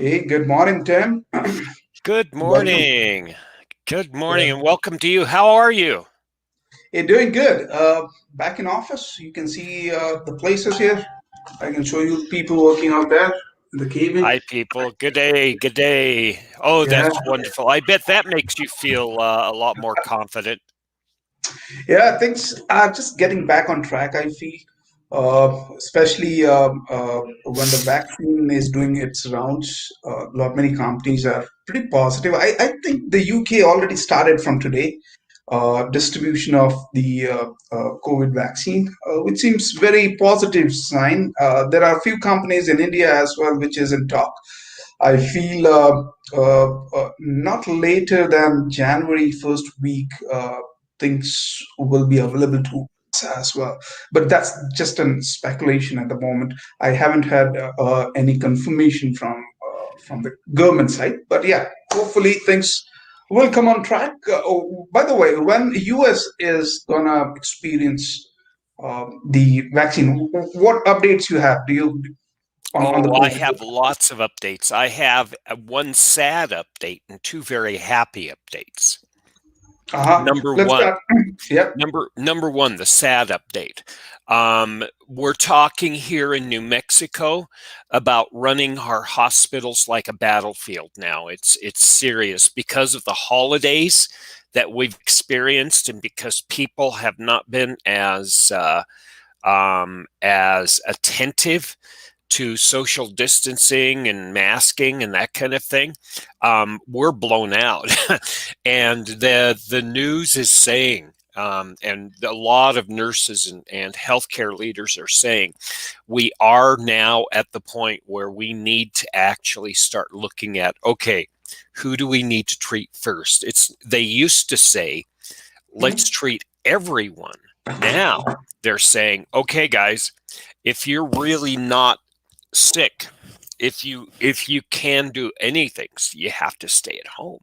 Hey, good morning, Tim. Good Welcome. morning. Good Yeah. morning and welcome to you. How are you? Hey, doing good. Back in office, you can see the places here. I can show you people working out there in the cabin. Hi, people. Good day. Good day. Oh, Yeah, that's wonderful. I bet that makes you feel a lot more confident. yeah. Things are just getting back on track. I feel, especially when the vaccine is doing its rounds. Lot many companies are pretty positive. I think the UK already started from today. Distribution of the COVID vaccine, which seems very positive sign. There are a few companies in India as well, which is in talk. I feel not later than January first week, things will be available to us as well. But that's just a speculation at the moment. I haven't had any confirmation from the government side. But yeah, hopefully things will come on track. Oh, by the way, when US is gonna experience the vaccine, what updates you have? Do you on the Oh, I COVID? have lots of updates. I have one sad update and two very happy updates. Uh-huh. Number Let's one, start. Yep. number one, the sad update. We're talking here in New Mexico about running our hospitals like a battlefield now. It's serious because of the holidays that we've experienced, and because people have not been as attentive to social distancing and masking and that kind of thing. We're blown out, and the news is saying, and a lot of nurses and healthcare leaders are saying, we are now at the point where we need to actually start looking at, okay, who do we need to treat first? They used to say, let's Mhm. treat everyone. Now they're saying, okay, guys, if you're really not sick, if you can do anything, you have to stay at home.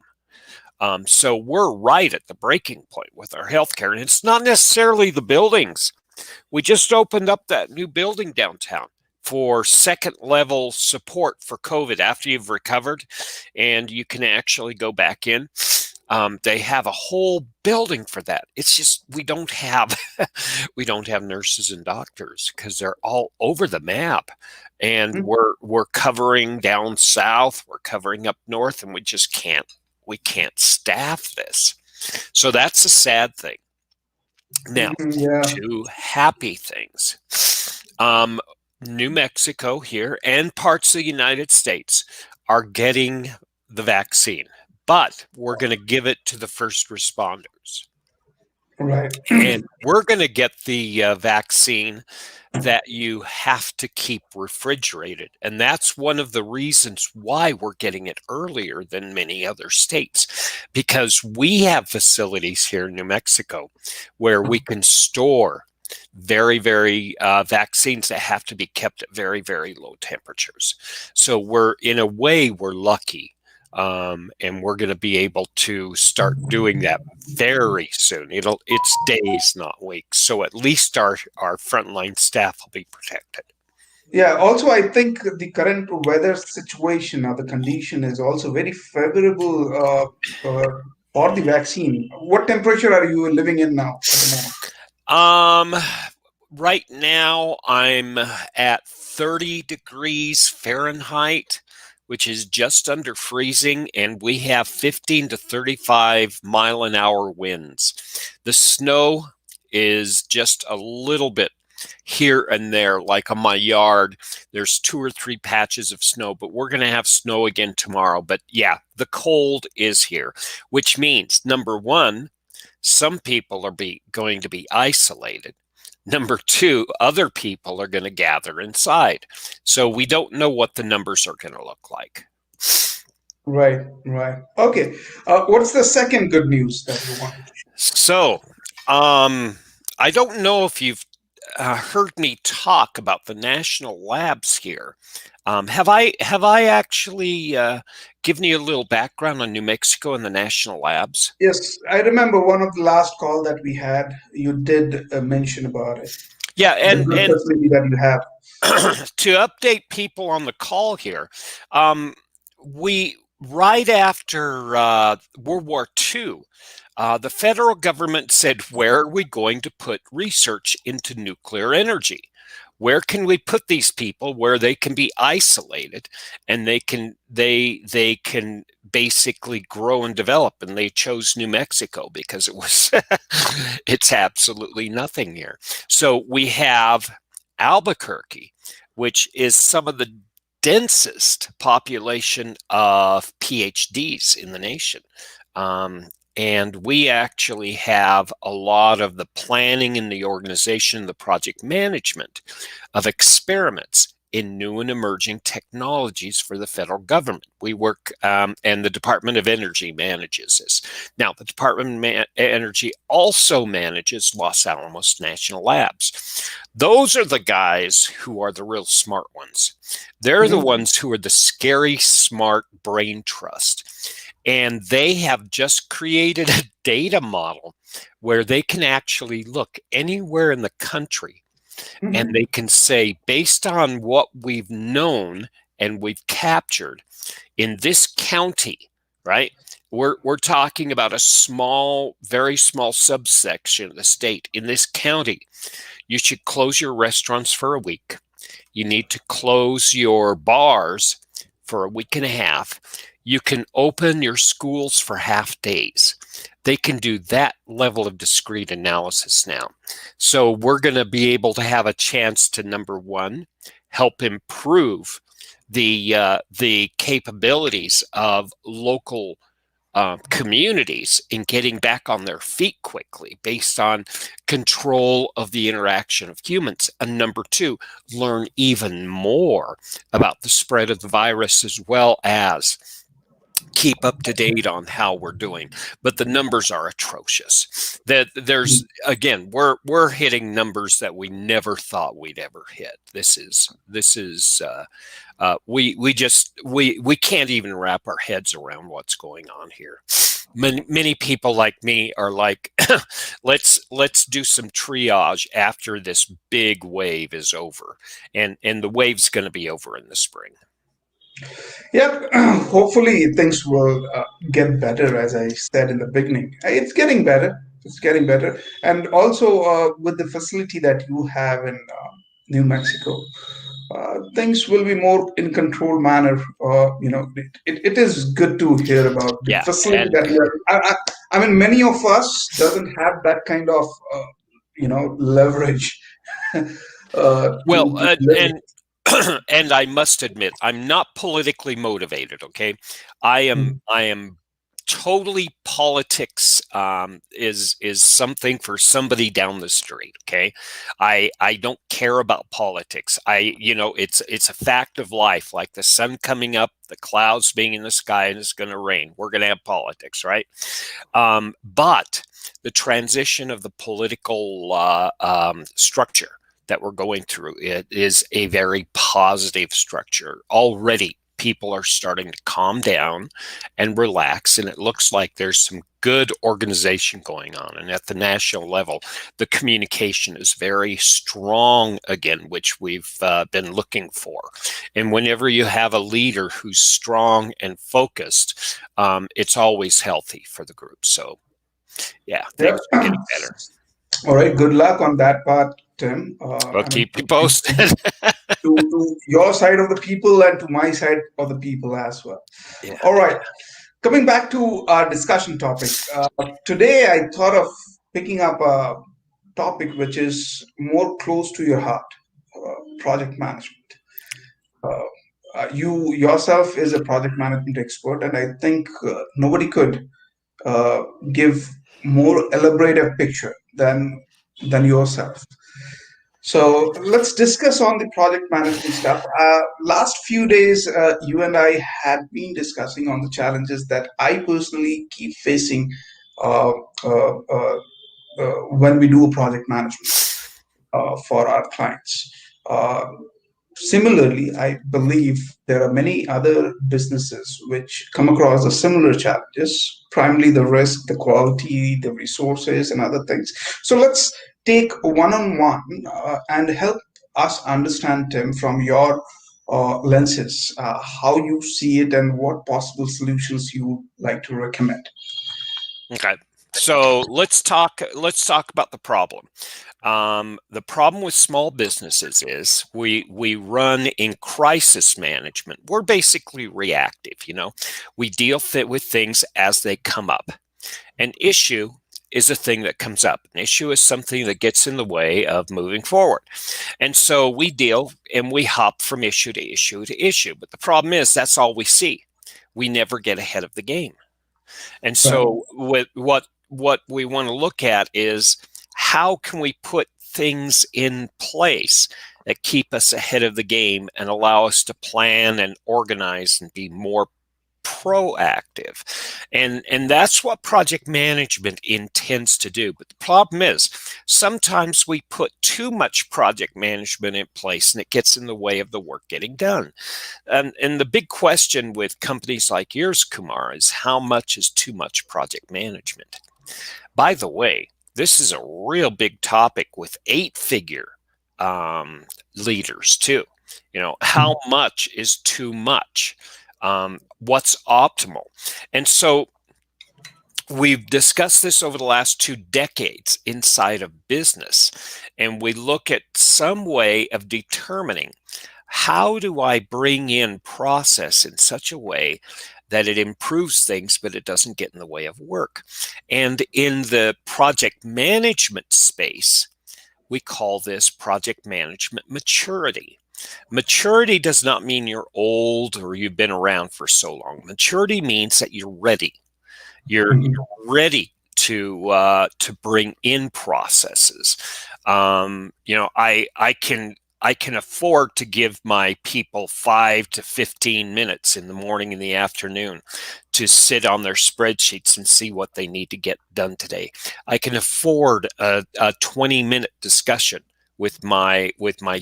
So we're right at the breaking point with our healthcare, and it's not necessarily the buildings. We just opened up that new building downtown for second level support for COVID after you've recovered, and you can actually go back in. They have a whole building for that. It's just we don't have we don't have nurses and doctors because they're all over the map, and Mhm. we're covering down south, we're covering up north, and we can't staff this. So that's a sad thing. Now, Mhm. Yeah. two happy things. Um, New Mexico here and parts of the United States are getting the vaccine, but we're going to give it to the first responders. Right. And we're going to get the vaccine that you have to keep refrigerated. And that's one of the reasons why we're getting it earlier than many other states, because we have facilities here in New Mexico where we can store very, very vaccines that have to be kept at very, very low temperatures. So in a way, we're lucky. And we're going to be able to start doing that very soon. It's days, not weeks. So at least our frontline staff will be protected. Yeah. Also, I think the current weather situation or the condition is also very favorable for the vaccine. What temperature are you living in now at the moment? Um, right now I'm at 30 degrees Fahrenheit, which is just under freezing, and we have 15 to 35 mile an hour winds. The snow is just a little bit here and there, like on my yard. There's 2 or 3 patches of snow, but we're going to have snow again tomorrow. But yeah, the cold is here, which means number one, some people are going to be isolated. Number two, other people are going to gather inside. So we don't know what the numbers are going to look like. Right. Right. Okay. What's the second good news that you wanted to share? So, um, I don't know if you've heard me talk about the national labs here. Have I actually given you a little background on New Mexico and the national labs? Yes, I remember one of the last call that we had. You did mention about it, Yeah, the and good and facility that you have. to update people on the call here, um, we right after World War II, the federal government said, where are we going to put research into nuclear energy? Where can we put these people where they can be isolated and they can basically grow and develop? And they chose New Mexico because it was it's absolutely nothing here. So we have Albuquerque, which is some of the densest population of PhDs in the nation. And we actually have a lot of the planning and the organization, the project management of experiments in new and emerging technologies for the federal government. We work, and the Department of Energy manages this. Now, the Department of Energy also manages Los Alamos National Labs. Those are the guys who are the real smart ones. They're the ones who are the scary, smart brain trust. And they have just created a data model where they can actually look anywhere in the country and they can say, based on what we've known and we've captured in this county, right? We're talking about a small, very small subsection of the state. In this county, you should close your restaurants for a week. You need to close your bars for a week and a half. You can open your schools for half days. They can do that level of discrete analysis now. So we're going to be able to have a chance to, number one, help improve the capabilities of local communities in getting back on their feet quickly based on control of the interaction of humans. And number two, learn even more about the spread of the virus as well as keep up to date on how we're doing. But the numbers are atrocious. That there's again, we're hitting numbers that we never thought we'd ever hit. This is we can't even wrap our heads around what's going on here. Many people like me are like, let's do some triage after this big wave is over, and the wave's going to be over in the spring. Yeah, hopefully things will get better, as I said in the beginning. It's getting better. It's getting better. And also, with the facility that you have in New Mexico, things will be more in controlled manner. It is good to hear about the Yeah, facility and that you have. I mean, many of us doesn't have that kind of, leverage well, to live. and and I must admit, I'm not politically motivated. Okay, I am totally politics is something for somebody down the street. Okay, I don't care about politics. It's a fact of life, like the sun coming up, the clouds being in the sky, and it's going to rain. We're going to have politics, right? But the transition of the political structure that we're going through, it is a very positive structure. Already people are starting to calm down and relax, and it looks like there's some good organization going on. And at the national level, the communication is very strong again, which we've been looking for. And whenever you have a leader who's strong and focused, it's always healthy for the group. So yeah, Yeah. things are getting better. All right. Good luck on that part, Tim. We'll I mean, keep you posted. to your side of the people and to my side of the people as well. Yeah. All right. Coming back to our discussion topic, today I thought of picking up a topic which is more close to your heart, project management. Uh, you yourself is a project management expert, and I think nobody could uh, give more elaborative picture than yourself. So let's discuss on the project management stuff. Last few days, you and I had been discussing on the challenges that I personally keep facing uh, uh, uh, when we do project management for our clients. Uh, Similarly, I believe there are many other businesses which come across the similar challenges, primarily the risk, the quality, the resources, and other things. So let's take one on one and help us understand, Tim, from your lenses, how you see it, and what possible solutions you like to recommend. Okay. So let's talk about the problem. The problem with small businesses is we run in crisis management. We're basically reactive, We deal with things as they come up. An issue is a thing that comes up. An issue is something that gets in the way of moving forward. And so we deal and we hop from issue to issue to issue. But the problem is that's all we see. We never get ahead of the game. And Right. so what we want to look at is how can we put things in place that keep us ahead of the game and allow us to plan and organize and be more proactive. And that's what project management intends to do. But the problem is sometimes we put too much project management in place and it gets in the way of the work getting done. And the big question with companies like yours, Kumar, is how much is too much project management? By the way, this is a real big topic with 8-figure leaders too. How much is too much? What's optimal? And so we've discussed this over the last 2 decades inside of business, and we look at some way of determining how do I bring in process in such a way that it improves things, but it doesn't get in the way of work. And in the project management space, we call this project management maturity. Maturity does not mean you're old or you've been around for so long. Maturity means that you're ready. You're ready to bring in processes. I can afford to give my people 5 to 15 minutes in the morning and the afternoon to sit on their spreadsheets and see what they need to get done today. I can afford a 20-minute discussion with my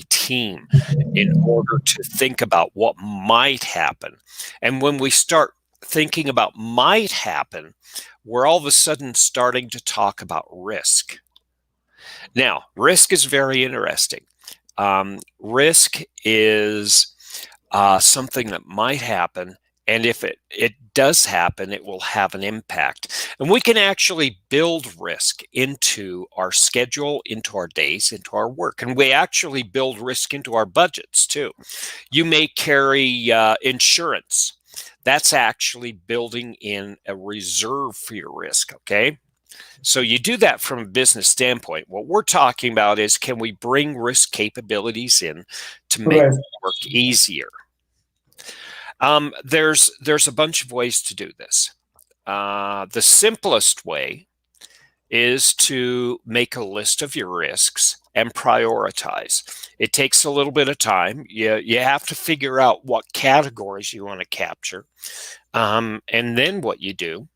team in order to think about what might happen. And when we start thinking about might happen, we're all of a sudden starting to talk about risk. Now, risk is very interesting. Risk is something that might happen, and if it does happen, it will have an impact. And we can actually build risk into our schedule, into our days, into our work. And we actually build risk into our budgets too. You may carry insurance. That's actually building in a reserve for your risk, okay? So you do that from a business standpoint. What we're talking about is, can we bring risk capabilities in to make Right. work easier? There's a bunch of ways to do this. The simplest way is to make a list of your risks and prioritize. It takes a little bit of time. You have to figure out what categories you want to capture. And then what you do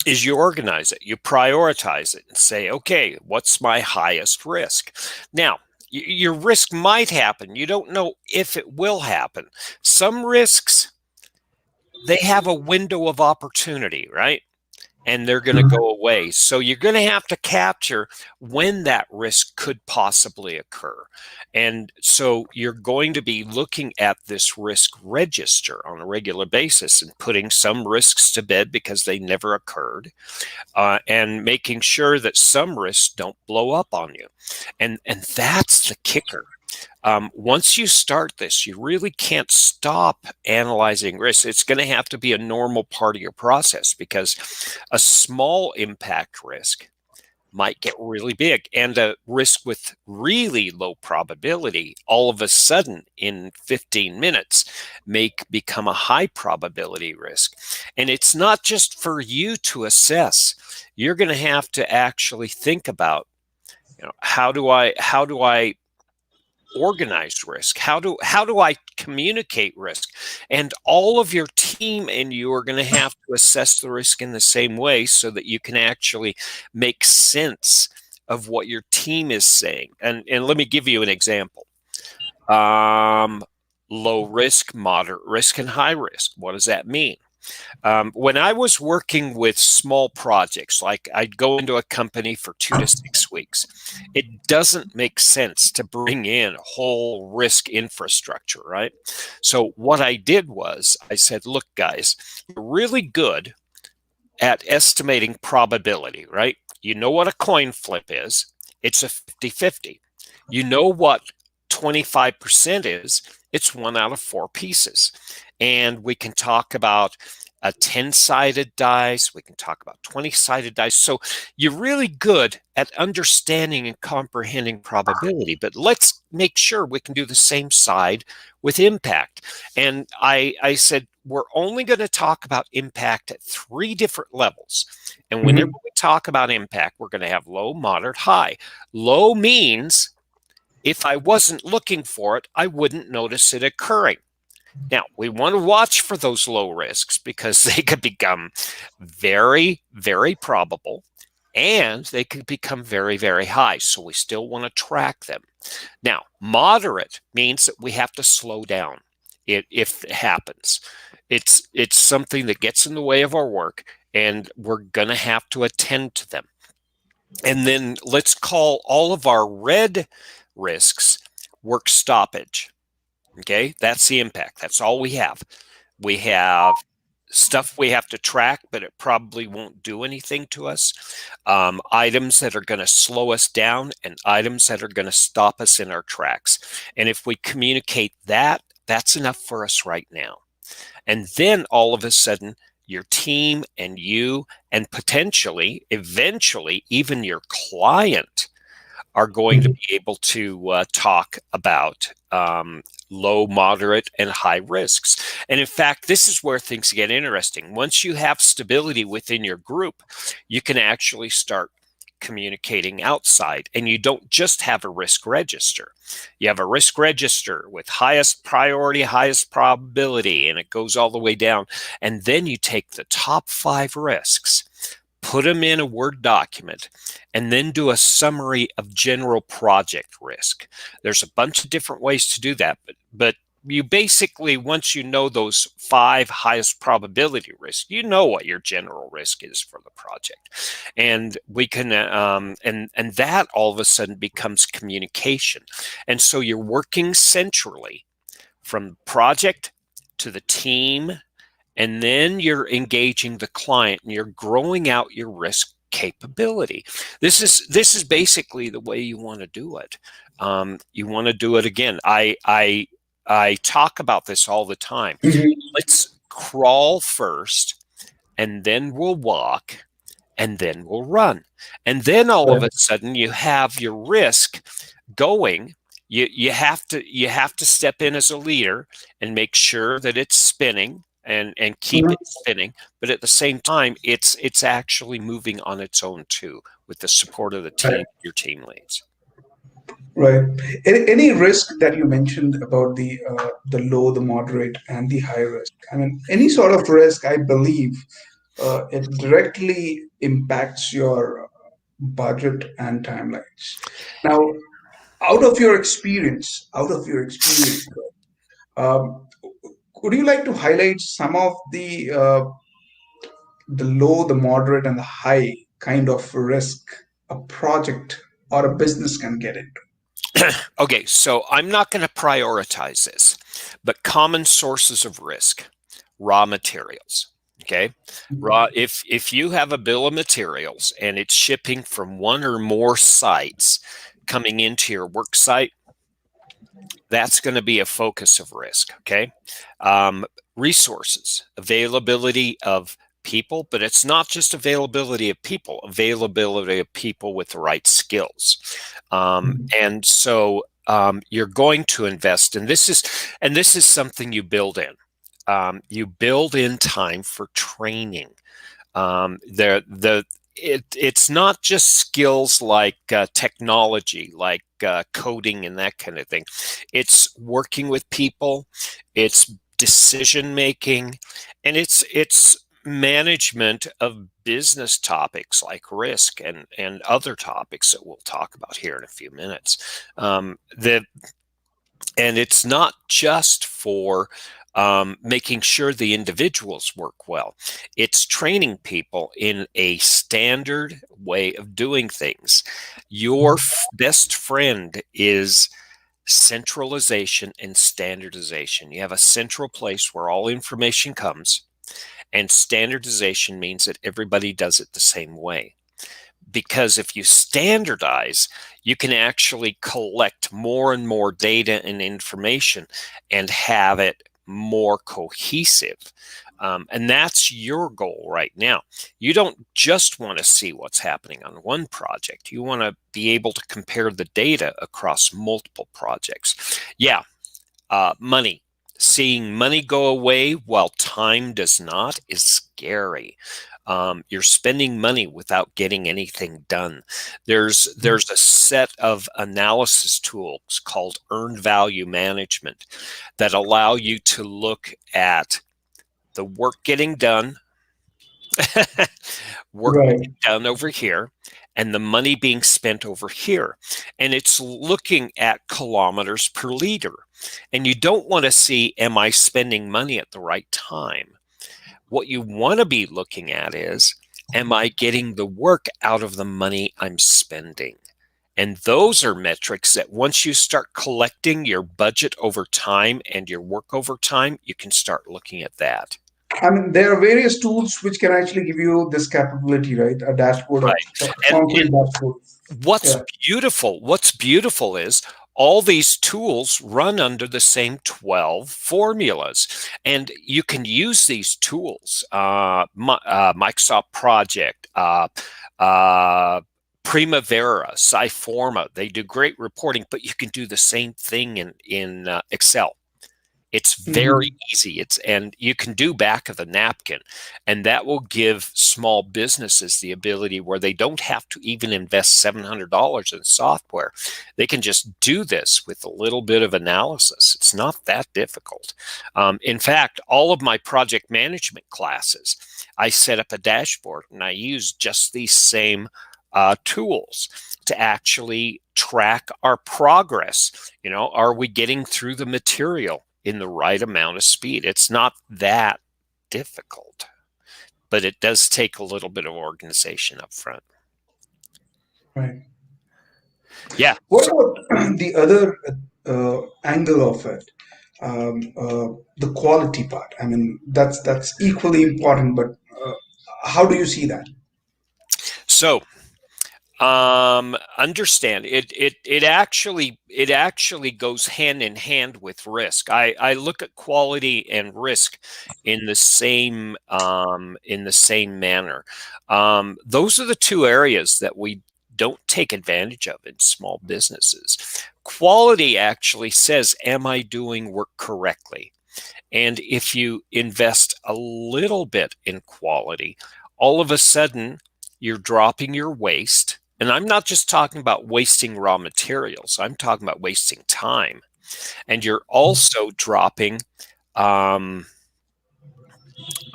is you organize it, you prioritize it, and say, okay, what's my highest risk? Now, your risk might happen. You don't know if it will happen. Some risks, they have a window of opportunity, right? And they're going to go away. So you're going to have to capture when that risk could possibly occur. And so you're going to be looking at this risk register on a regular basis and putting some risks to bed because they never occurred, and making sure that some risks don't blow up on you. And that's the kicker. Once you start this, you really can't stop analyzing risks. It's going to have to be a normal part of your process, because a small impact risk might get really big, and a risk with really low probability all of a sudden in 15 minutes may become a high probability risk. And it's not just for you to assess. You're going to have to actually think about, how do I organize risk? How do I communicate risk? And all of your team and you are going to have to assess the risk in the same way, so that you can actually make sense of what your team is saying. And let me give you an example. Low risk, moderate risk, and high risk. What does that mean? When I was working with small projects, like I'd go into a company for 2 to 6 weeks, it doesn't make sense to bring in whole risk infrastructure, right? So what I did was I said, look, guys, you're really good at estimating probability, right? You know what a coin flip is. It's a 50-50. You know what 25% is. It's 1 out of 4 pieces. And we can talk about a 10-sided dice. We can talk about 20-sided dice. So you're really good at understanding and comprehending probability, but let's make sure we can do the same side with impact. And I said, we're only going to talk about impact at 3 different levels. And whenever we talk about impact, we're going to have low, moderate, high. Low means if I wasn't looking for it, I wouldn't notice it occurring. Now, we want to watch for those low risks because they could become very, very probable, and they could become very, very high. So we still want to track them. Now, moderate means that we have to slow down if it happens. It's something that gets in the way of our work, and we're going to have to attend to them. And then let's call all of our red risks work stoppage. Okay, that's the impact. That's all we have. We have stuff we have to track, but it probably won't do anything to us. Items that are going to slow us down and items that are going to stop us in our tracks. And if we communicate that, that's enough for us right now. And then all of a sudden, your team and you, and potentially, eventually, even your client are going to be able to talk about low, moderate, and high risks. And in fact, this is where things get interesting. Once you have stability within your group, you can actually start communicating outside, and you don't just have a risk register. You have a risk register with highest priority, highest probability, and it goes all the way down. And then you take the top 5 risks, put them in a Word document, and then do a summary of general project risk. There's a bunch of different ways to do that, but you basically, once you know those 5 highest probability risks, you know what your general risk is for the project. And we can, and that all of a sudden becomes communication. And so you're working centrally from project to the team, and then you're engaging the client and you're growing out your risk capability. This is basically the way you want to do it. You want to do it again. I talk about this all the time. Let's crawl first, and then we'll walk, and then we'll run. And then all of a sudden you have your risk going. You have to step in as a leader and make sure that it's spinning and keep it spinning, but at the same time it's actually moving on its own too, with the support of the team, your team leads. Right. Any risk that you mentioned about the low, the moderate, and the high risk? I mean, any sort of risk, I believe, it directly impacts your budget and timelines. Now, out of your experience, um, would you like to highlight some of the low, the moderate, and the high kind of risk a project or a business can get into? Okay, so I'm not going to prioritize this, but common sources of risk, raw materials. Okay, if you have a bill of materials and it's shipping from one or more sites coming into your work site, that's going to be a focus of risk. Okay, resources, availability of people, but it's not just availability of people with the right skills. And so you're going to invest, and this is something you build in. You build in time for training. It's not just skills like technology, like coding and that kind of thing. It's working with people, it's decision making, and it's management of business topics like risk and other topics that we'll talk about here in a few minutes. And it's not just for making sure the individuals work well. It's training people in a standard way of doing things. Your best friend is centralization and standardization. You have a central place where all information comes, and standardization means that everybody does it the same way. Because if you standardize, you can actually collect more and more data and information and have it more cohesive. And that's your goal right now. You don't just want to see what's happening on one project. You want to be able to compare the data across multiple projects. Yeah, money. Seeing money go away while time does not is scary. You're spending money without getting anything done. There's a set of analysis tools called earned value management that allow you to look at the work getting done, work Right. being done over here, and the money being spent over here. And it's looking at kilometers per liter. And you don't want to see, am I spending money at the right time? What you want to be looking at is, am I getting the work out of the money I'm spending? And those are metrics that once you start collecting your budget over time and your work over time, you can start looking at that. I mean, there are various tools which can actually give you this capability, right? A dashboard, Right. a And concrete dashboard. what's Yeah. beautiful is all these tools run under the same 12 formulas, and you can use these tools, Microsoft Project, Primavera, Sciforma. They do great reporting, but you can do the same thing in Excel. It's very Mhm. easy. And you can do back of the napkin, and that will give small businesses the ability where they don't have to even invest $700 in software. They can just do this with a little bit of analysis. It's not that difficult. In fact, all of my project management classes, I set up a dashboard and I use just these same tools to actually track our progress. Are we getting through the material in the right amount of speed? It's not that difficult, but it does take a little bit of organization up front. Right. Yeah. What So, about the other angle of it? The quality part. I mean, that's equally important, but how do you see that? so understand it actually goes hand in hand with risk. I look at quality and risk in the same manner. Those are the two areas that we don't take advantage of in small businesses. Quality actually says, am I doing work correctly? And if you invest a little bit in quality, all of a sudden you're dropping your waste. And I'm not just talking about wasting raw materials, I'm talking about wasting time. And you're also dropping, um,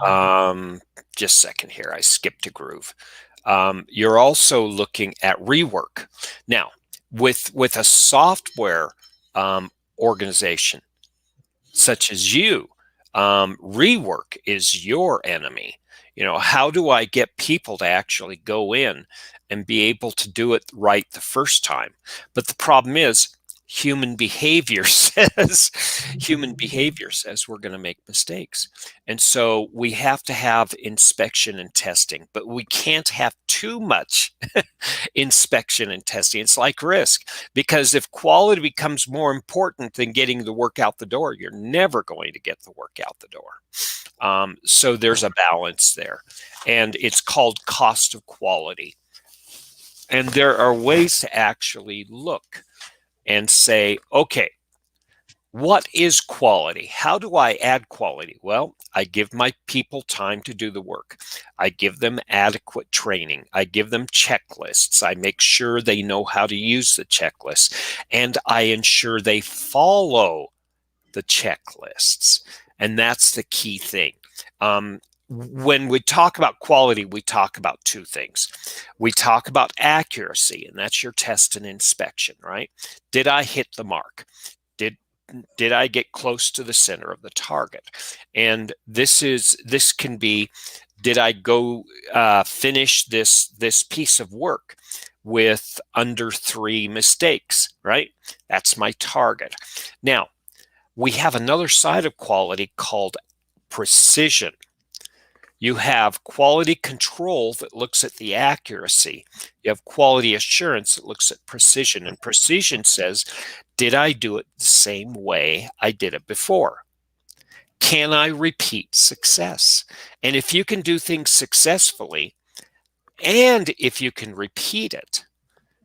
um, just a second here, I skipped a groove. You're also looking at rework. Now, with a software organization, such as you, rework is your enemy. How do I get people to actually go in and be able to do it right the first time? But the problem is, human behavior says we're going to make mistakes. And so we have to have inspection and testing, but we can't have too much inspection and testing. It's like risk, because if quality becomes more important than getting the work out the door, you're never going to get the work out the door. So there's a balance there, and it's called cost of quality. And there are ways to actually look and say, okay, what is quality? How do I add quality? Well, I give my people time to do the work. I give them adequate training. I give them checklists. I make sure they know how to use the checklist. And I ensure they follow the checklists. And that's the key thing. When we talk about quality, we talk about two things. We talk about accuracy, and that's your test and inspection, right? Did I hit the mark? did I get close to the center of the target? And this can be, did I go finish this piece of work with under 3 mistakes, right? That's my target. Now, we have another side of quality called precision. You have quality control that looks at the accuracy. You have quality assurance that looks at precision. And precision says, did I do it the same way I did it before? Can I repeat success? And if you can do things successfully, and if you can repeat it,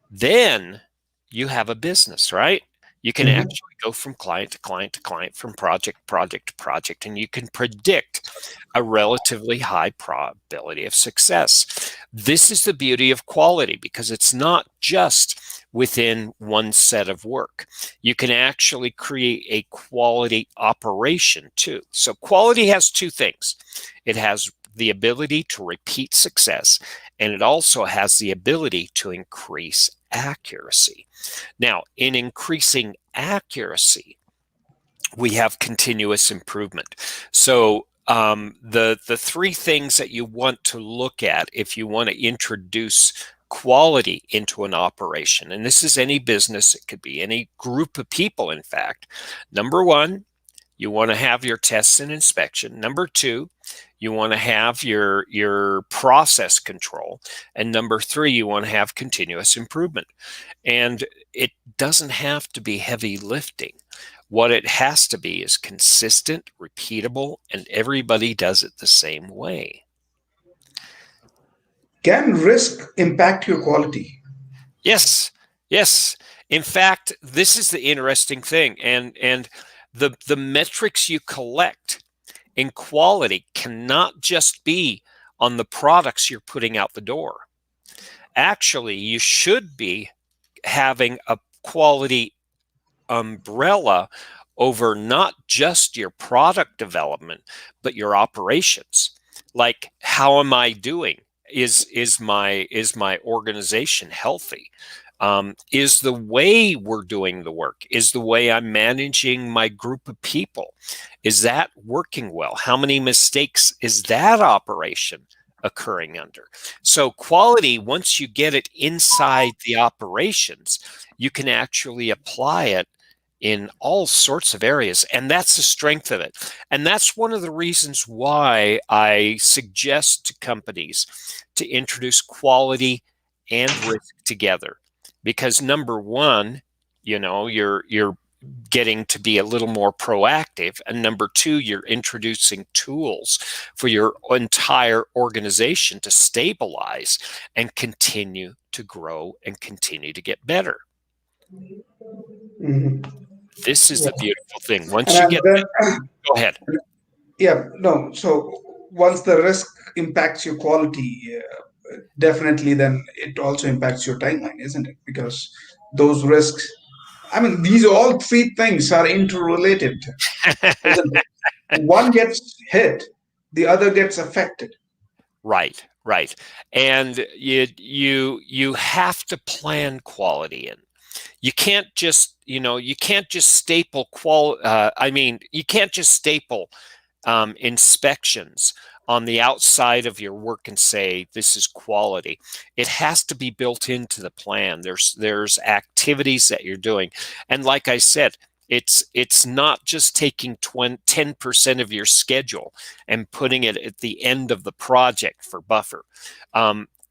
then you have a business, right? You can Mhm. actually go from client to client to client, from project to project, and you can predict a relatively high probability of success. This is the beauty of quality, because it's not just within one set of work. You can actually create a quality operation too. So quality has two things. It has the ability to repeat success, and it also has the ability to increase accuracy. Now, in increasing accuracy, we have continuous improvement. So the three things that you want to look at if you want to introduce quality into an operation, and this is any business, it could be any group of people, in fact. Number one, you want to have your tests and inspection. Number two, you want to have your process control. And number three, you want to have continuous improvement. And it doesn't have to be heavy lifting. What it has to be is consistent, repeatable, and everybody does it the same way. Can risk impact your quality? Yes, yes. In fact, this is the interesting thing. And the metrics you collect in quality cannot just be on the products you're putting out the door. Actually, you should be having a quality umbrella over not just your product development, but your operations. Like, how am I doing? Is my organization healthy? Is the way we're doing the work, is the way I'm managing my group of people, is that working well? How many mistakes is that operation occurring under? So quality, once you get it inside the operations, you can actually apply it in all sorts of areas. And that's the strength of it. And that's one of the reasons why I suggest to companies to introduce quality and risk together. Because number one, you're getting to be a little more proactive. And number two, you're introducing tools for your entire organization to stabilize and continue to grow and continue to get better. Mhm. This is Yeah. the beautiful thing. Once you And get then, go ahead. yeah, no. So once the risk impacts your quality, definitely, then it also impacts your timeline, isn't it? Because those risks, I mean, these all three things are interrelated, isn't it? One gets hit, the other gets affected. Right, right. And you have to plan quality in. You can't just, you can't just staple you can't just staple inspections on the outside of your work and say this is quality. It has to be built into the plan. There's activities that you're doing, and like I said, it's not just taking 10% of your schedule and putting it at the end of the project for buffer.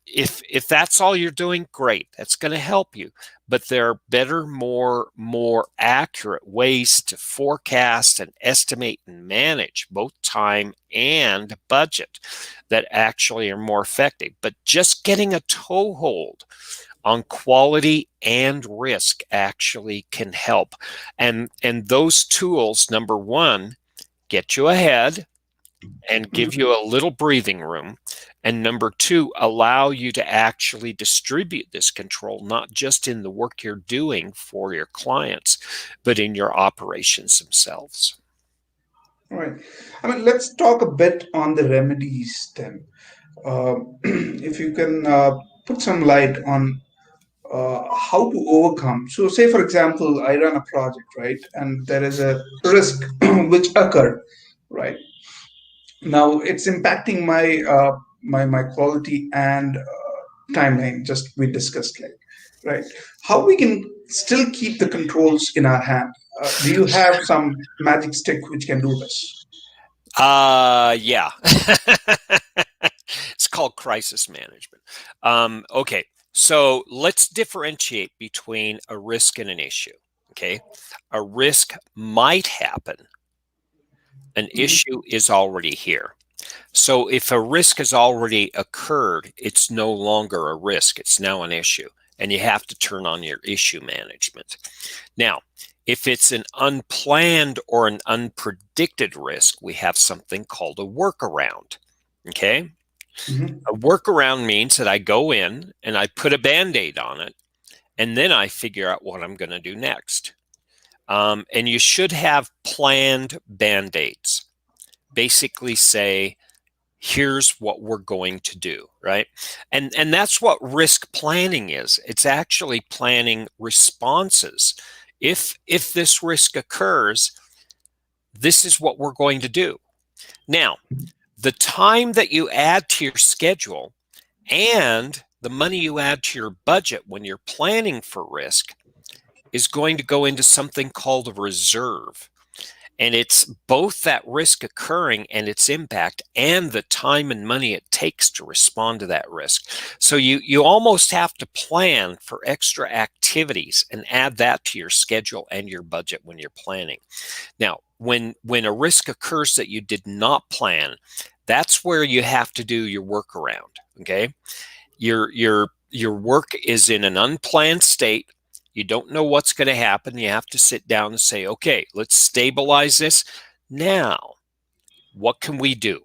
If that's all you're doing, great, that's going to help you. But there are better, more accurate ways to forecast and estimate and manage both time and budget that actually are more effective. But just getting a toehold on quality and risk actually can help. And those tools, number one, get you ahead and give you a little breathing room. And number two, allow you to actually distribute this control, not just in the work you're doing for your clients, but in your operations themselves. All right. I mean, let's talk a bit on the remedies then. If you can put some light on how to overcome. So, say for example, I run a project, right, and there is a risk which occurred, right. Now it's impacting my quality and timeline. Just we discussed, like, right. How we can still keep the controls in our hand? Do you have some magic stick which can do this? Yeah. It's called crisis management. Okay, so let's differentiate between a risk and an issue. Okay, a risk might happen, an Mhm. issue is already here. So if a risk has already occurred, it's no longer a risk, it's now an issue. And you have to turn on your issue management. Now, if it's an unplanned or an unpredicted risk, we have something called a workaround. Okay? Mhm. A workaround means that I go in and I put a band aid on it, and then I figure out what I'm going to do next. And you should have planned band aids. Basically, say, here's what we're going to do, right? And that's what risk planning is. It's actually planning responses. If this risk occurs, this is what we're going to do. Now, the time that you add to your schedule and the money you add to your budget when you're planning for risk is going to go into something called a reserve. And it's both that risk occurring and its impact and the time and money it takes to respond to that risk. So you almost have to plan for extra activities and add that to your schedule and your budget when you're planning. Now, when a risk occurs that you did not plan, that's where you have to do your workaround. Okay, your work is in an unplanned state. You don't know what's going to happen. You have to sit down and say, okay, let's stabilize this. Now, what can we do?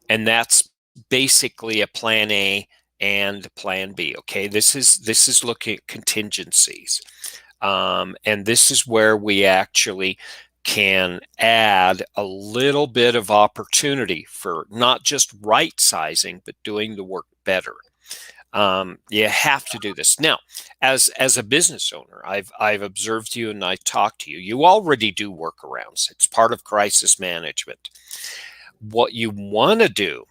And that's basically a plan A and plan B. Okay, this is looking at contingencies. And this is where we actually can add a little bit of opportunity for not just right sizing, but doing the work better. You have to do this now. As a business owner, I've observed you and I talked to you. You already do workarounds. It's part of crisis management. What you want to do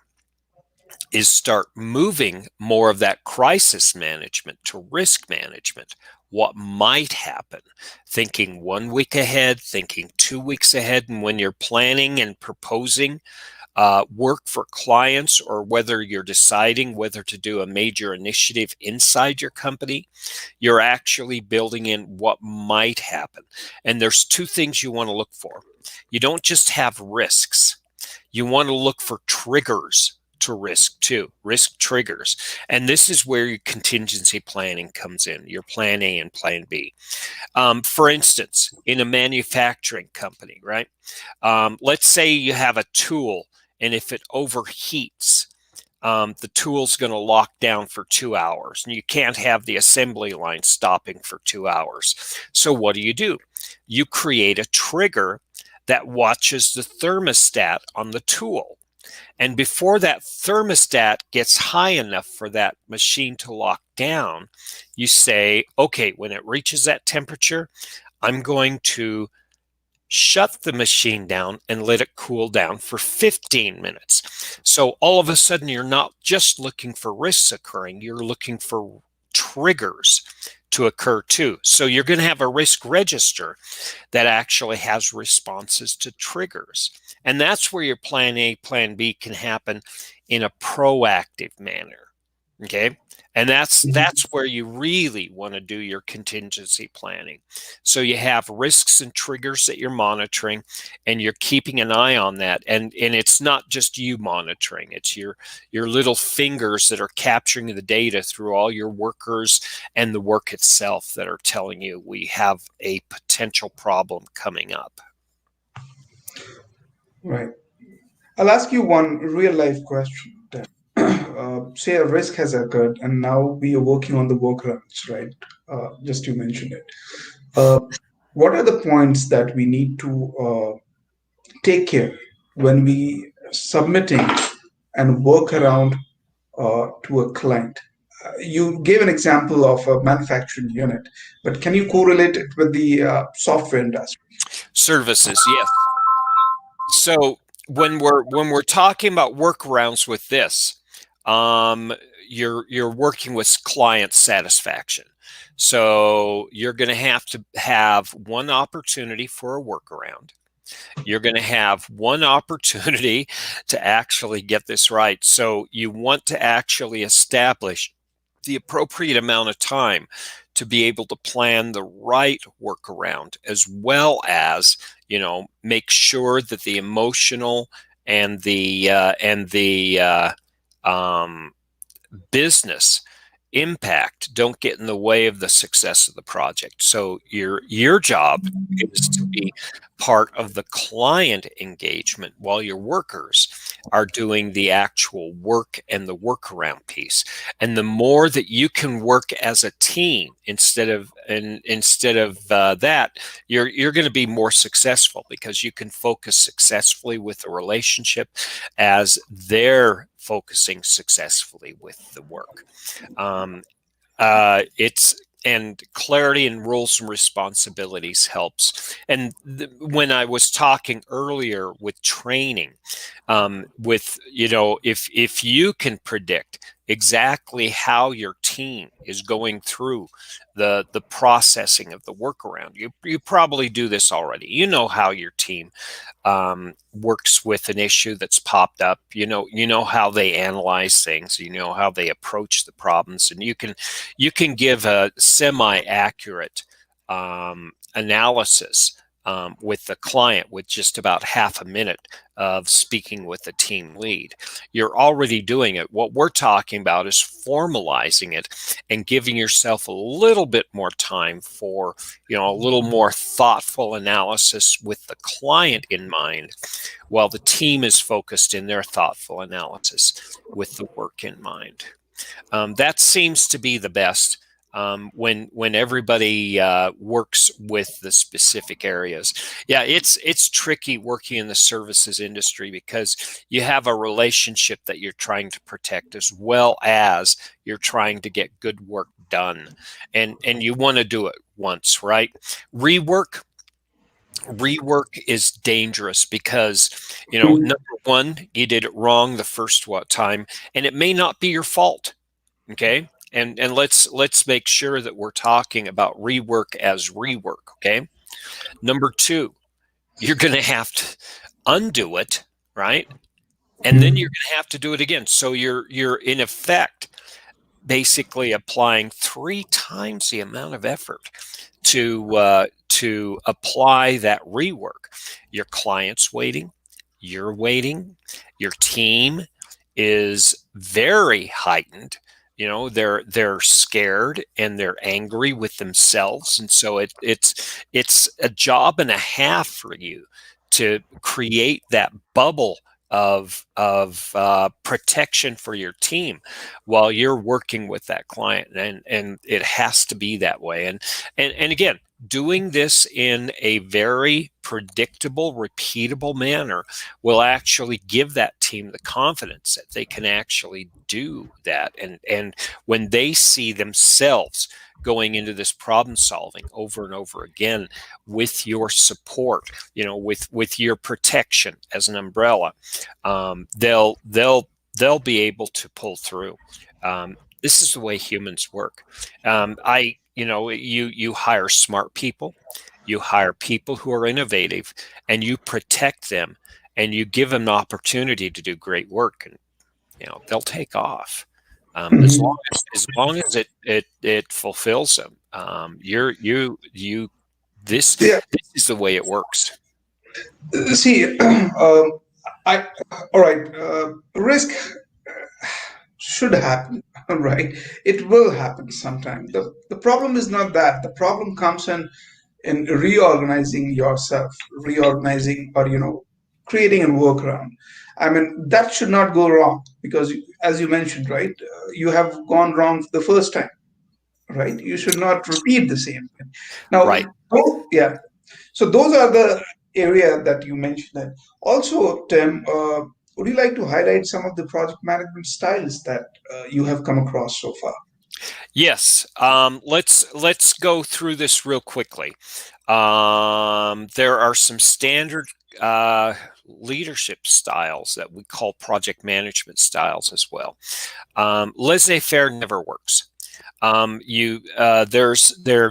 is start moving more of that crisis management to risk management. What might happen? Thinking 1 week ahead, thinking 2 weeks ahead, and when you're planning and proposing work for clients, or whether you're deciding whether to do a major initiative inside your company, you're actually building in what might happen. And there's two things you want to look for. You don't just have risks, you want to look for triggers to risk too, risk triggers. And this is where your contingency planning comes in, your plan A and plan B. For instance, in a manufacturing company, right? Let's say you have a tool, and if it overheats, the tool's going to lock down for 2 hours, and you can't have the assembly line stopping for 2 hours. So what do? You create a trigger that watches the thermostat on the tool. And before that thermostat gets high enough for that machine to lock down, you say, okay, when it reaches that temperature, I'm going to shut the machine down and let it cool down for 15 minutes. So all of a sudden, you're not just looking for risks occurring, you're looking for triggers to occur too. So you're going to have a risk register that actually has responses to triggers. And that's where your plan A, plan B can happen in a proactive manner. Okay. And that's where you really want to do your contingency planning. So you have risks and triggers that you're monitoring, and you're keeping an eye on that. And it's not just you monitoring, it's your little fingers that are capturing the data through all your workers and the work itself that are telling you we have a potential problem coming up. Right. I'll ask you one real life question then. Say a risk has occurred, and now we are working on the workarounds, right? Just you mentioned it. Uh, what are the points that we need to take care when we submitting and work around to a client? you gave an example of a manufacturing unit, but can you correlate it with the software industry? Services, yes. So when we're talking about workarounds with this, um, you're working with client satisfaction. So you're going to have one opportunity for a workaround. You're going to have one opportunity to actually get this right. So you want to actually establish the appropriate amount of time to be able to plan the right workaround, as well as, make sure that the emotional and the um, business impact don't get in the way of the success of the project. So your job is to be part of the client engagement while your workers are doing the actual work and the workaround piece. And the more that you can work as a team instead of that, you're going to be more successful, because you can focus successfully with the relationship as they're focusing successfully with the work. Um, it's and clarity and roles and responsibilities helps. And when I was talking earlier with training, with if you can predict exactly how your team is going through the processing of the workaround, you probably do this already. You know how your team works with an issue that's popped up. You know how they analyze things. You know how they approach the problems, and you can give a semi-accurate analysis with the client with just about half a minute of speaking with the team lead. You're already doing it. What we're talking about is formalizing it and giving yourself a little bit more time for, a little more thoughtful analysis with the client in mind, while the team is focused in their thoughtful analysis with the work in mind. That seems to be the best, when everybody works with the specific areas. Yeah, it's tricky working in the services industry, because you have a relationship that you're trying to protect, as well as you're trying to get good work done, and you want to do it once, right? Rework Rework is dangerous, because, number one, you did it wrong the first time, and it may not be your fault. Okay. And let's make sure that we're talking about rework as rework. Okay. Number two, you're going to have to undo it, right? And then you're going to have to do it again. So you're in effect basically applying three times the amount of effort to apply that rework. Your client's waiting, you're waiting, your team is very heightened. They're scared and they're angry with themselves, and so it's a job and a half for you to create that bubble of protection for your team while you're working with that client, and it has to be that way. And again, doing this in a very predictable, repeatable manner will actually give that team the confidence that they can actually do that. And when they see themselves going into this problem solving over and over again with your support, with your protection as an umbrella, they'll be able to pull through. This is the way humans work. You hire smart people, you hire people who are innovative, and you protect them, and you give them an opportunity to do great work, and they'll take off. As long Mhm. as it fulfills them. Yeah. This is the way it works. See, I all right. Risk should happen, right? It will happen sometime. The problem is not that. The problem comes in reorganizing yourself, reorganizing, or creating a workaround. I mean, that should not go wrong, because, as you mentioned, right, you have gone wrong the first time, right? You should not repeat the same thing. Now, Right. yeah. So those are the area that you mentioned. And also, Tim, would you like to highlight some of the project management styles that you have come across so far? Yes. Let's go through this real quickly. There are some standard uh, leadership styles that we call project management styles as well. Laissez-faire never works. There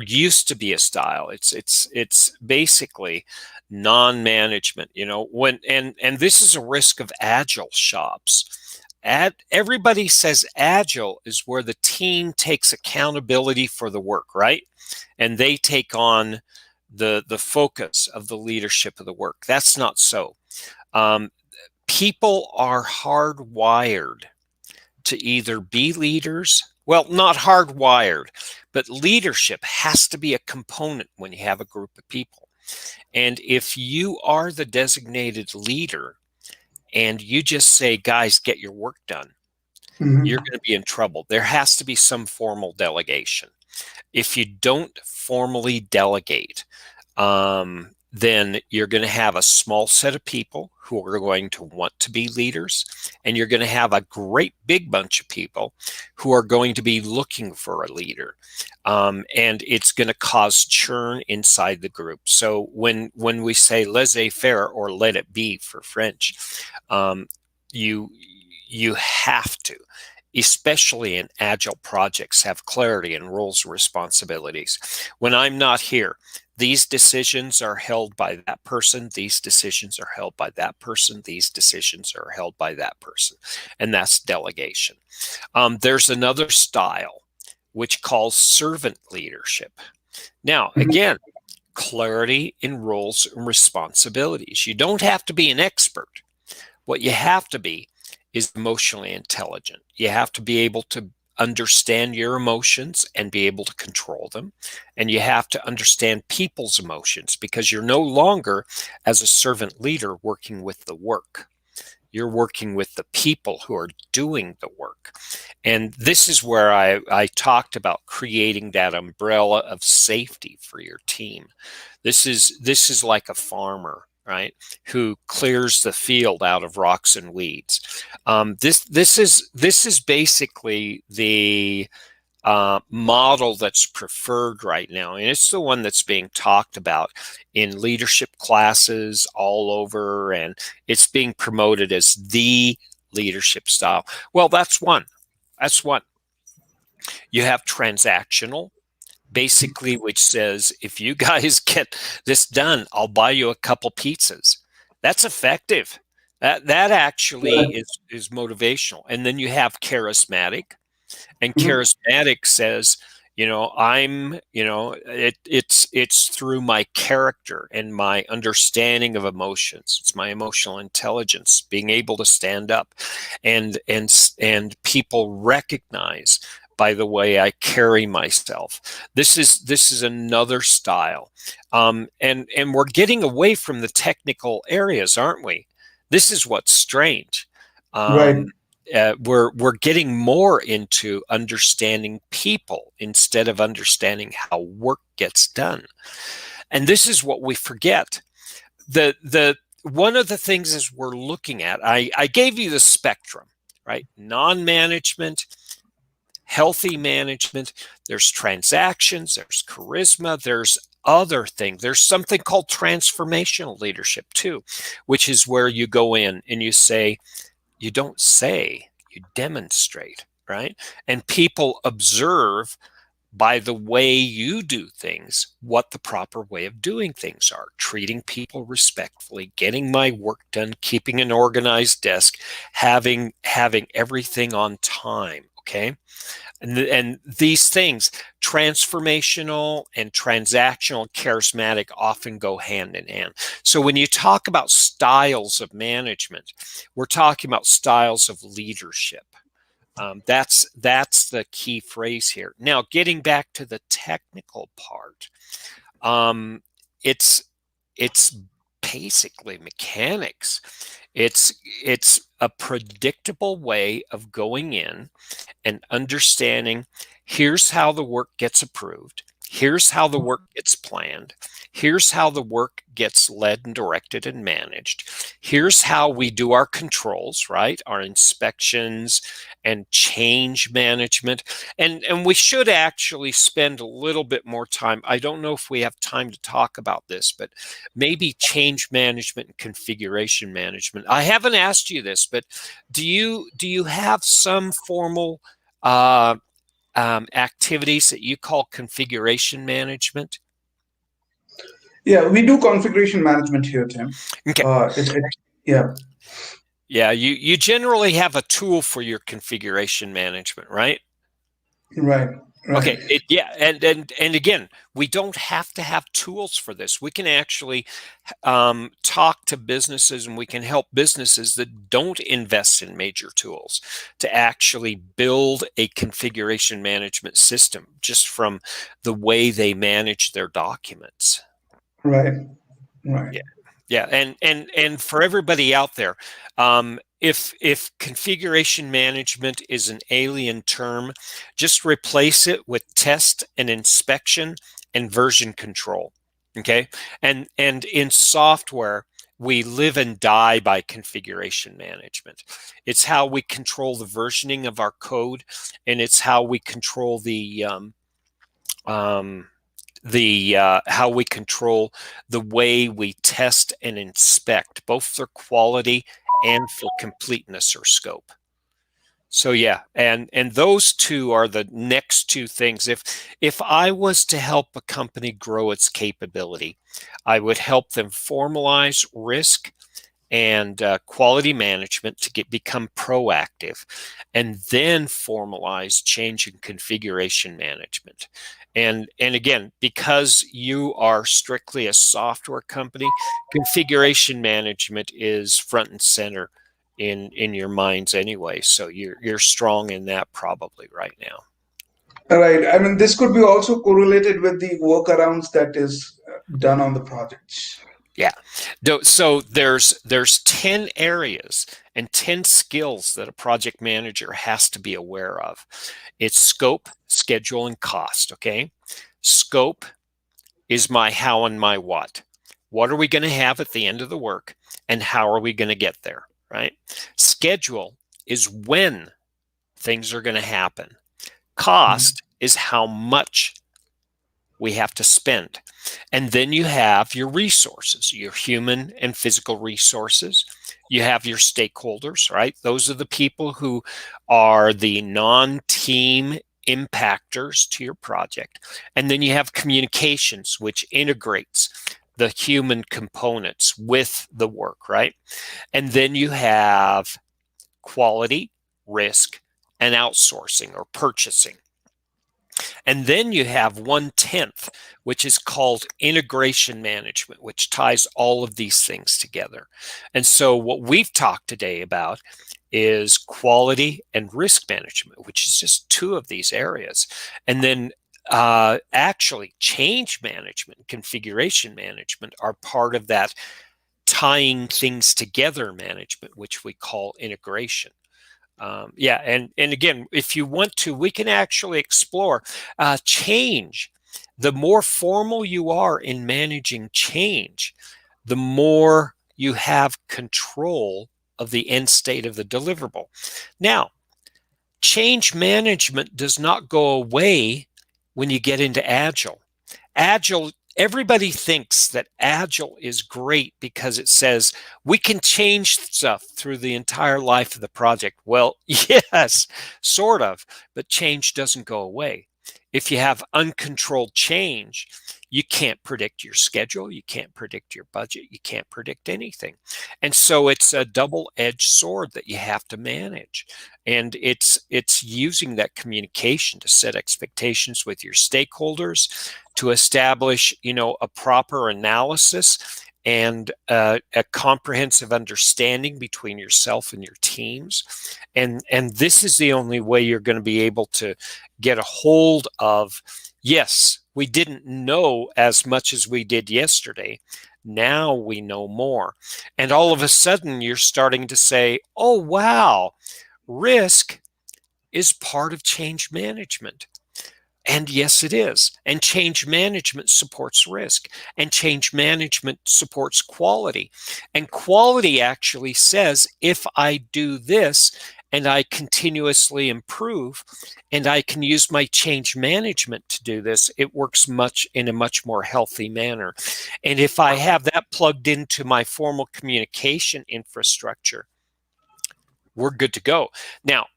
used to be a style. It's basically non-management. And this is a risk of agile shops. Everybody says agile is where the team takes accountability for the work, right? And they take on the focus of the leadership of the work. That's not so. Um, People are hardwired to either be leaders. Well, not hardwired, but leadership has to be a component when you have a group of people. And if you are the designated leader and you just say, guys, get your work done, you're Hmm. going to be in trouble. There has to be some formal delegation. If you don't formally delegate, then you're going to have a small set of people who are going to want to be leaders, and you're going to have a great big bunch of people who are going to be looking for a leader, and it's going to cause churn inside the group. So when we say laissez-faire, or let it be for French, um, you you have to, especially in agile projects, have clarity in roles and responsibilities. When I'm not here, these decisions are held by that person. These decisions are held by that person. These decisions are held by that person. And that's delegation. There's another style which calls servant leadership. Now, Hmm. again, clarity in roles and responsibilities. You don't have to be an expert. What you have to be is emotionally intelligent. You have to be able to understand your emotions and be able to control them. And you have to understand people's emotions, because you're no longer, as a servant leader, working with the work. You're working with the people who are doing the work. And this is where I talked about creating that umbrella of safety for your team. This is like a farmer, right, who clears the field out of rocks and weeds. This is basically the model that's preferred right now, and it's the one that's being talked about in leadership classes all over, and it's being promoted as the leadership style. Well, that's one. That's one. You have transactional, basically, which says, if you guys get this done, I'll buy you a couple pizzas. That's effective. That actually Right. is motivational. And then you have charismatic, and Mhm. charismatic says, it's through my character and my understanding of emotions. It's my emotional intelligence, being able to stand up, and people recognize by the way I carry myself. This is another style, and we're getting away from the technical areas, aren't we? This is what's strange. Right. um, we're getting more into understanding people instead of understanding how work gets done. And this is what we forget. The One of the things is we're looking at, I gave you the spectrum, right? Non-management, healthy management, there's transactions, there's charisma, there's other things. There's something called transformational leadership too, which is where you go in and you don't say, you demonstrate, right? And people observe by the way you do things what the proper way of doing things are: treating people respectfully, getting my work done, keeping an organized desk, having everything on time. Okay. And these things, transformational and transactional, charismatic, often go hand in hand. So when you talk about styles of management, we're talking about styles of leadership. That's the key phrase here. Now, getting back to the technical part, um, it's it's basically mechanics. It's a predictable way of going in and understanding, here's how the work gets approved. Here's how the work gets planned. Here's how the work gets led and directed and managed. Here's how we do our controls, right? Our inspections and change management. And we should actually spend a little bit more time. I don't know if we have time to talk about this, but maybe change management and configuration management. I haven't asked you this, but do you have some formal activities that you call configuration management? Yeah, we do configuration management here, Tim. Okay. Yeah, Yeah, you generally have a tool for your configuration management, right? right, right, Okay, yeah, and again, we don't have to have tools for this. We can actually talk to businesses, and we can help businesses that don't invest in major tools to actually build a configuration management system just from the way they manage their documents. right, right, Yeah, yeah, and for everybody out there, if configuration management is an alien term, just replace it with test and inspection and version control. Okay, and in software, we live and die by configuration management. It's how we control the versioning of our code, and it's how we control um, the how we control the way we test and inspect, both for quality and for completeness or scope. So yeah, and those two are the next two things. If I was to help a company grow its capability, I would help them formalize risk and quality management to become proactive, and then formalize change and configuration management. And again, because you are strictly a software company, configuration management is front and center in your minds anyway. So you're strong in that probably right now. right. I mean, this could be also correlated with the workarounds that is done on the projects. Yeah. So there's 10 areas and 10 skills that a project manager has to be aware of. It's scope, schedule, and cost, okay? Scope is my how and my what. What are we going to have at the end of the work, and how are we going to get there, right? Schedule is when things are going to happen. Mhm. Cost is how much we have to spend. And then you have your resources, your human and physical resources. You have your stakeholders, right? Those are the people who are the non-team impactors to your project. And then you have communications, which integrates the human components with the work, right? And then you have quality, risk, and outsourcing or purchasing. And then you have 1/10, which is called integration management, which ties all of these things together. And so what we've talked today about is quality and risk management, which is just two of these areas. And then actually change management, configuration management are part of that tying things together management, which we call integration. Yeah, and again, if you want to, we can actually explore change. The more formal you are in managing change, the more you have control of the end state of the deliverable. Now, change management does not go away when you get into Agile. Agile, everybody thinks that Agile is great because it says we can change stuff through the entire life of the project. Well, yes, sort of, but change doesn't go away. If you have uncontrolled change, you can't predict your schedule, you can't predict your budget, you can't predict anything. And so it's a double-edged sword that you have to manage. And it's using that communication to set expectations with your stakeholders, to establish, a proper analysis and a comprehensive understanding between yourself and your teams. And this is the only way you're going to be able to get a hold of, yes, we didn't know as much as we did yesterday. Now we know more. And all of a sudden you're starting to say, oh, wow, risk is part of change management. And yes, it is. And change management supports risk, and change management supports quality. And quality actually says, if I do this and I continuously improve and I can use my change management to do this, it works in a much more healthy manner. And if I have that plugged into my formal communication infrastructure, we're good to go. Now,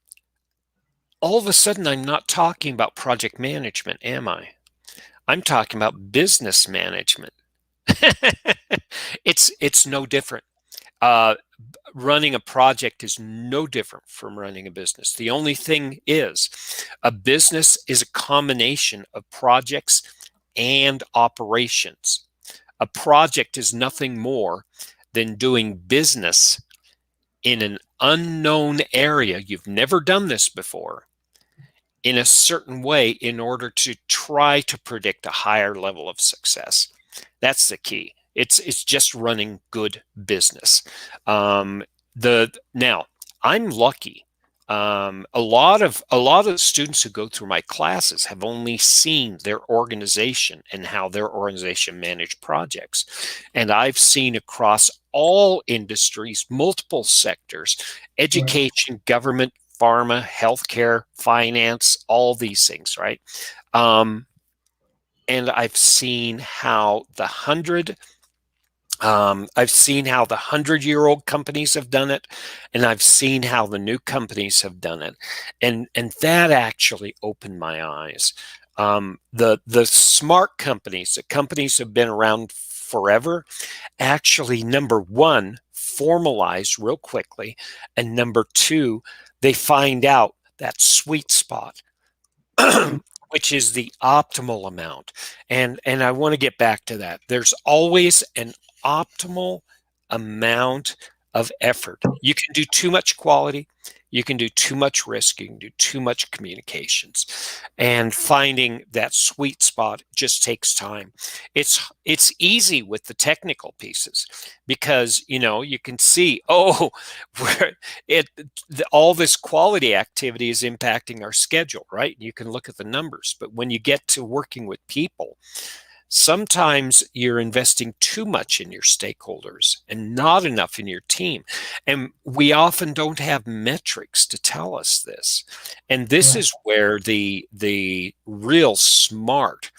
all of a sudden, I'm not talking about project management, am I? I'm talking about business management. It's no different. Uh, Running a project is no different from running a business. The only thing is, a business is a combination of projects and operations. A project is nothing more than doing business in an unknown area. You've never done this before, in a certain way, in order to try to predict a higher level of success. That's the key. It's just running good business. Now I'm lucky. A lot of students who go through my classes have only seen their organization and how their organization manage projects, and I've seen across all industries, multiple sectors, Right. education, government, pharma, healthcare, finance, all these things, right? Um, and I've seen how the 100-year-old companies have done it, and I've seen how the new companies have done it, and that actually opened my eyes. The smart companies, the companies have been around forever, actually, number one, formalize real quickly, and number two, they find out that sweet spot, Mm. which is the optimal amount. And I want to get back to that. There's always an optimal amount of effort. You can do too much quality, you can do too much risk, you can do too much communications. And finding that sweet spot just takes time. It's easy with the technical pieces, because you can see, oh, where it all this quality activity is impacting our schedule, right? You can look at the numbers, but when you get to working with people, sometimes you're investing too much in your stakeholders and not enough in your team. And we often don't have metrics to tell us this. And this Right. is where the real smart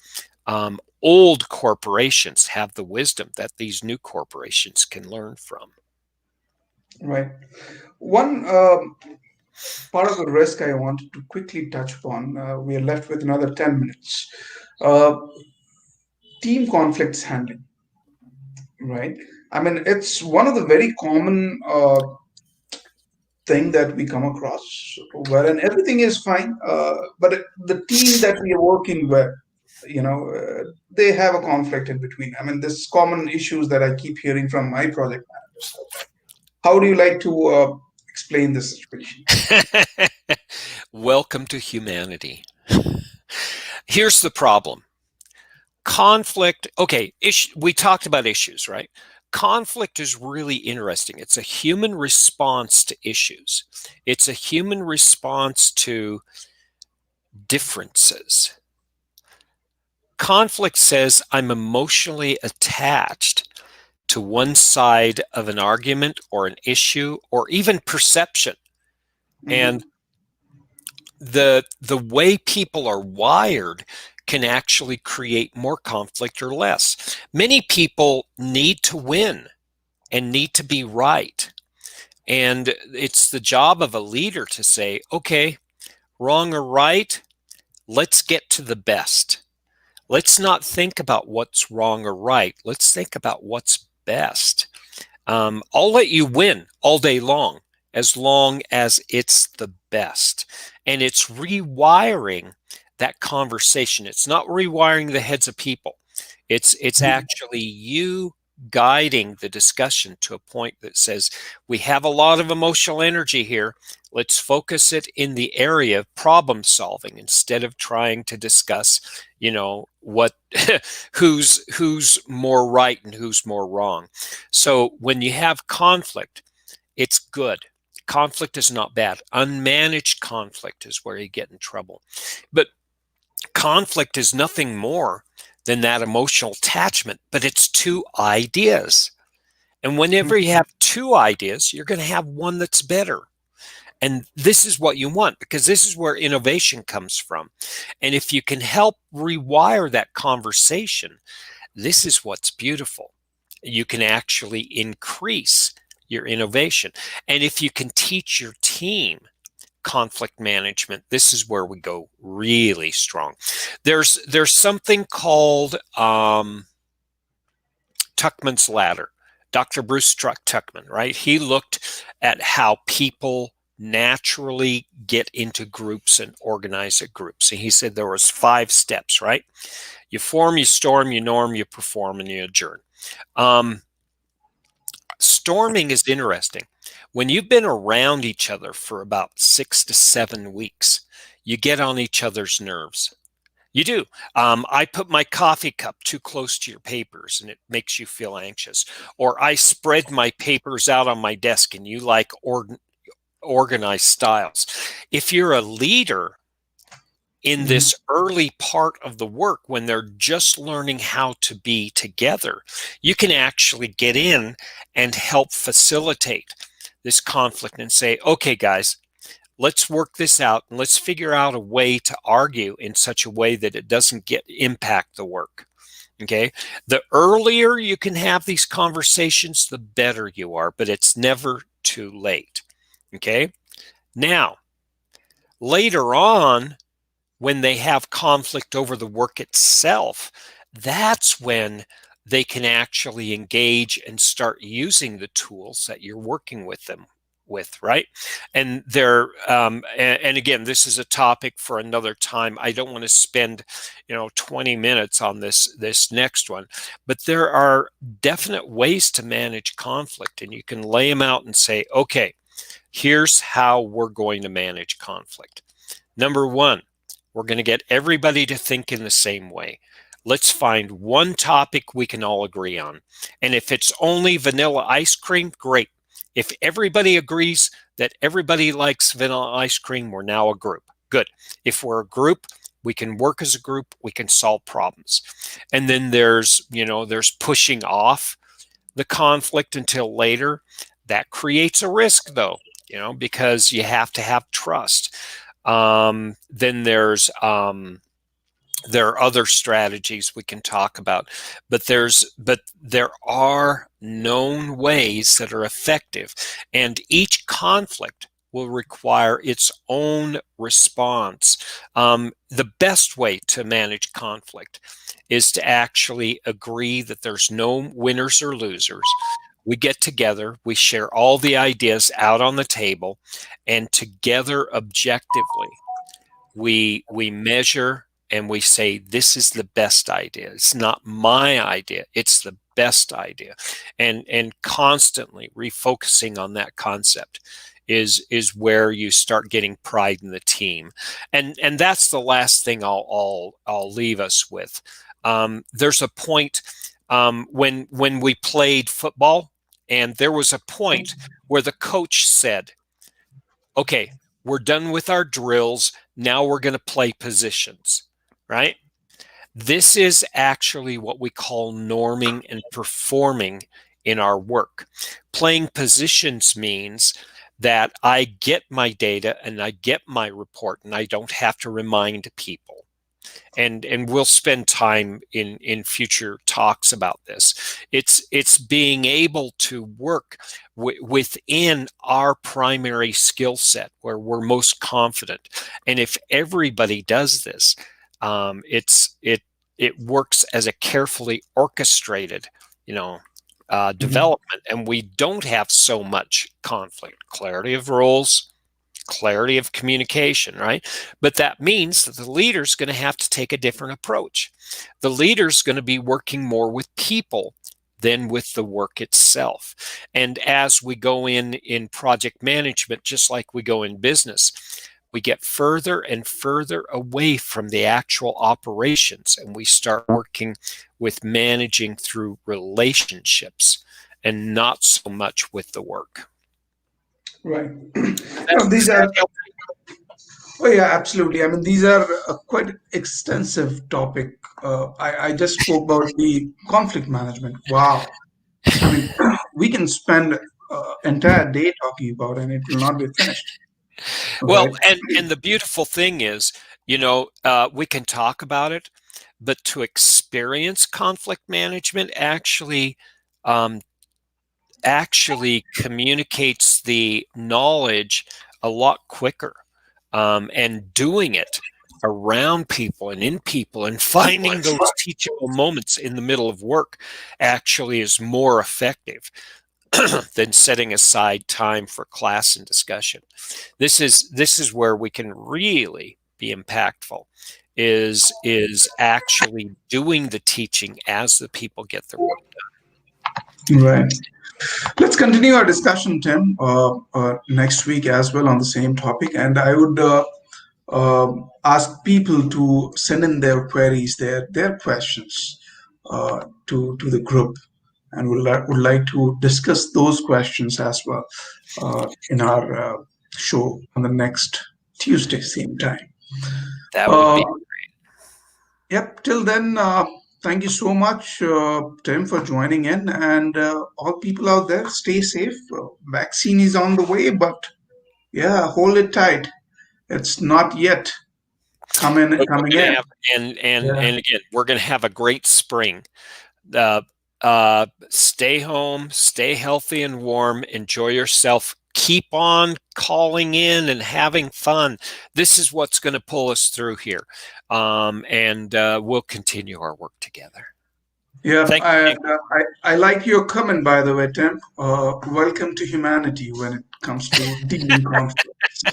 old corporations have the wisdom that these new corporations can learn from. Right. One part of the risk I wanted to quickly touch upon, we are left with another 10 minutes. Uh, Team conflicts handling, right? I mean, it's one of the very common thing that we come across, wherein everything is fine, but the team that we are working with, they have a conflict in between. I mean, this common issues that I keep hearing from my project managers. How do you like to explain this situation? Welcome to humanity. Here's the problem. Conflict, okay, we talked about issues, right? Conflict is really interesting. It's a human response to issues. It's a human response to differences. Conflict says I'm emotionally attached to one side of an argument or an issue or even perception. And Hmm. the way people are wired can actually create more conflict or less. Many people need to win and need to be right. And it's the job of a leader to say, okay, wrong or right, let's get to the best. Let's not think about what's wrong or right. Let's think about what's best. I'll let you win all day long as it's the best. And it's rewiring that conversation. It's not rewiring the heads of people. It's actually you guiding the discussion to a point that says, we have a lot of emotional energy here. Let's focus it in the area of problem solving instead of trying to discuss, what who's more right and who's more wrong. So when you have conflict, it's good. Conflict is not bad. Unmanaged conflict is where you get in trouble. But Conflict is nothing more than that emotional attachment, but it's two ideas. And whenever you have two ideas, you're going to have one that's better. And this is what you want, because this is where innovation comes from. And if you can help rewire that conversation, this is what's beautiful. You can actually increase your innovation. And if you can teach your team conflict management, this is where we go really strong. There's something called Tuckman's ladder. Dr. Bruce Tuckman, right? He looked at how people naturally get into groups and organize at groups. And he said there was 5 steps, right? You form, you storm, you norm, you perform, and you adjourn. Storming is interesting. When you've been around each other for about 6 to 7 weeks, you get on each other's nerves. You do. I put my coffee cup too close to your papers and it makes you feel anxious. Or I spread my papers out on my desk and you like organized styles. If you're a leader in this early part of the work, when they're just learning how to be together, you can actually get in and help facilitate this conflict and say, okay, guys, let's work this out and let's figure out a way to argue in such a way that it doesn't impact the work. Okay. The earlier you can have these conversations, the better you are, but it's never too late. Okay. Now, later on, when they have conflict over the work itself, that's when they can actually engage and start using the tools that you're working with them with, right? And they're and again, this is a topic for another time. I don't want to spend 20 minutes on this next one, but there are definite ways to manage conflict, and you can lay them out and say, okay, here's how we're going to manage conflict. Number 1, we're going to get everybody to think in the same way. Let's find one topic we can all agree on. And if it's only vanilla ice cream, great. If everybody agrees that everybody likes vanilla ice cream, we're now a group. Good. If we're a group, we can work as a group, we can solve problems. And then there's pushing off the conflict until later. That creates a risk though, because you have to have trust. Then there are other strategies we can talk about, but there are known ways that are effective, and each conflict will require its own response. The best way to manage conflict is to actually agree that there's no winners or losers. We get together, we share all the ideas out on the table, and together objectively, we measure and we say, this is the best idea. It's not my idea, it's the best idea. And constantly refocusing on that concept is where you start getting pride in the team. And that's the last thing I'll leave us with. There's a point when we played football, and there was a point where the coach said, okay, we're done with our drills. Now we're going to play positions, right? This is actually what we call norming and performing in our work. Playing positions means that I get my data and I get my report and I don't have to remind people. And we'll spend time in future talks about this. It's being able to work within our primary skill set where we're most confident. And if everybody does this, it works as a carefully orchestrated, development, and we don't have so much conflict. Clarity of roles, clarity of communication, right? But that means that the leader's going to have to take a different approach. The leader's going to be working more with people than with the work itself. And as we go in project management, just like we go in business, we get further and further away from the actual operations, and we start working with managing through relationships and not so much with the work. Right. Does No, that these are help? Oh yeah, absolutely. I mean, these are a quite extensive topic. I just spoke about the conflict management. Wow. I mean, we can spend entire day talking about it and it will not be finished. Well, Right. and the beautiful thing is, we can talk about it, but to experience conflict management um, actually communicates the knowledge a lot quicker. And doing it around people and in people and finding those teachable moments in the middle of work actually is more effective than setting aside time for class and discussion. This is where we can really be impactful, is actually doing the teaching as the people get their work. Right. Let's continue our discussion, Tim, next week as well on the same topic. And I would ask people to send in their queries, their questions to the group, and would like to discuss those questions as well in our show on the next Tuesday, same time. That would Uh, be yep. Till then, thank you so much, Tim, for joining in, and all people out there, stay safe. Vaccine is on the way, but yeah, hold it tight. It's not yet but we're coming going to in. have Yeah. and again, we're going to have a great spring. Stay home, stay healthy and warm, enjoy yourself, keep on calling in and having fun. This is what's going to pull us through here. And we'll continue our work together. Yep, Thanks again. I like your comment, by the way, Tim. Welcome to humanity when it comes to dealing conflicts.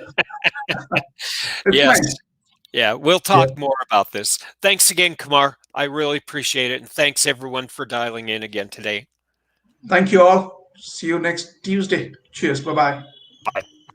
It's Yes. nice. Yeah, we'll Yeah. talk more about this. Thanks again, Kumar. I really appreciate it. And thanks everyone for dialing in again today. Thank you all. See you next Tuesday. Cheers. Bye bye.